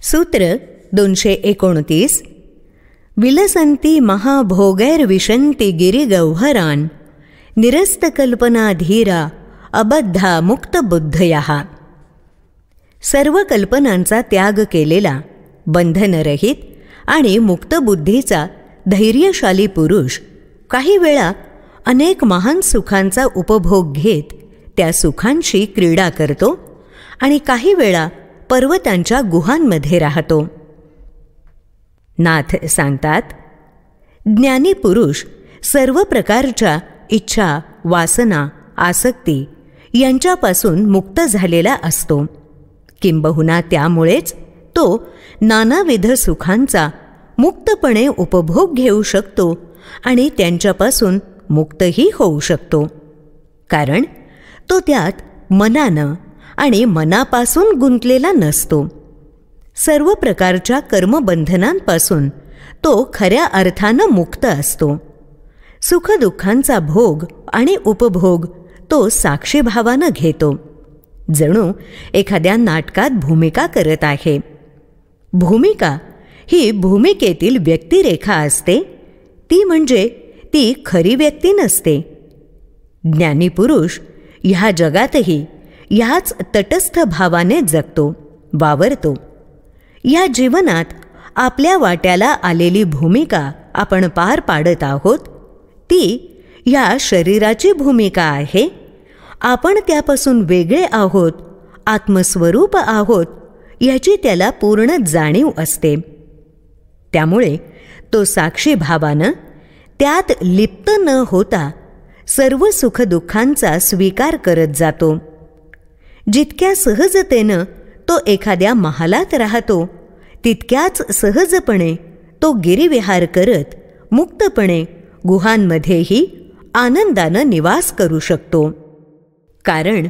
सूत्र 229. विलसन्ति महाभोगैर्विशन्ति गिरिगौहरान् निरस्तकल्पनाधीरा अबद्धा मुक्तबुद्धयः. सर्व कल्पनांचा त्याग केलेला, बंधनरहित आणि मुक्तबुद्धीचा धैर्यशाली पुरुष काही वेळा अनेक महान सुखांचा उपभोग घेत त्या सुखांशी क्रीडा करतो आणि काही वेळा पर्वतांच्या गुहांमध्ये राहतो. नाथ सांगतात, ज्ञानी पुरुष सर्व प्रकारच्या इच्छा, वासना, आसक्ती यांच्यापासून मुक्त झालेला असतो. किंबहुना त्यामुळेच तो नानाविध सुखांचा मुक्तपणे उपभोग घेऊ शकतो आणि त्यांच्यापासून मुक्तही होऊ शकतो. कारण तो त्यात मनानं आणि मनापासून गुंतलेला नसतो. सर्व प्रकारच्या कर्मबंधनांपासून तो खऱ्या अर्थानं मुक्त असतो. सुखदुःखांचा भोग आणि उपभोग तो साक्षीभावानं घेतो, जणू एखाद्या नाटकात भूमिका करत आहे. भूमिका ही भूमिकेतील व्यक्तिरेखा असते, ती म्हणजे ती खरी व्यक्ती नसते. ज्ञानी पुरुष ह्या जगातही ह्याच तटस्थ भावाने जगतो, वावरतो. या जीवनात आपल्या वाट्याला आलेली भूमिका आपण पार पाडत आहोत, ती ह्या शरीराची भूमिका आहे. आपण त्यापासून वेगळे आहोत, आत्मस्वरूप आहोत याची त्याला पूर्ण जाणीव असते. त्यामुळे तो साक्षी भावानं त्यात लिप्त न होता सर्व सुखदुःखांचा स्वीकार करत जातो. जितक्या सहजतेनं तो एखाद्या महालात राहतो, तितक्याच सहजपणे तो गिरिविहार करत मुक्तपणे गुहांमध्येही आनंदानं निवास करू शकतो. कारण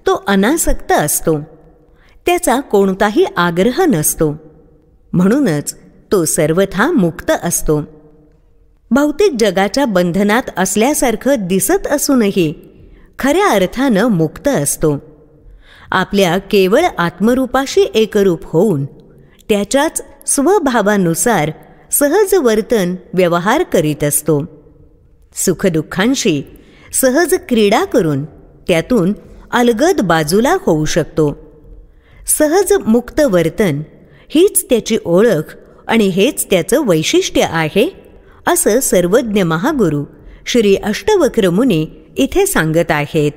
तो अनासक्त असतो, त्याचा कोणताही आग्रह नसतो. म्हणूनच तो सर्वथा मुक्त असतो. भौतिक जगाच्या बंधनात असल्यासारखं दिसत असूनही खऱ्या अर्थानं मुक्त असतो. आपल्या केवळ आत्मरूपाशी एकरूप होऊन त्याच्याच स्वभावानुसार सहज वर्तन व्यवहार करीत असतो. सुखदुःखांशी सहज क्रीडा करून त्यातून अलगद बाजूला होऊ शकतो. सहज मुक्त वर्तन हीच त्याची ओळख आणि हेच त्याचं वैशिष्ट्य आहे, असं सर्वज्ञ महागुरु श्री अष्टवक्र मुनी इथे सांगत आहेत.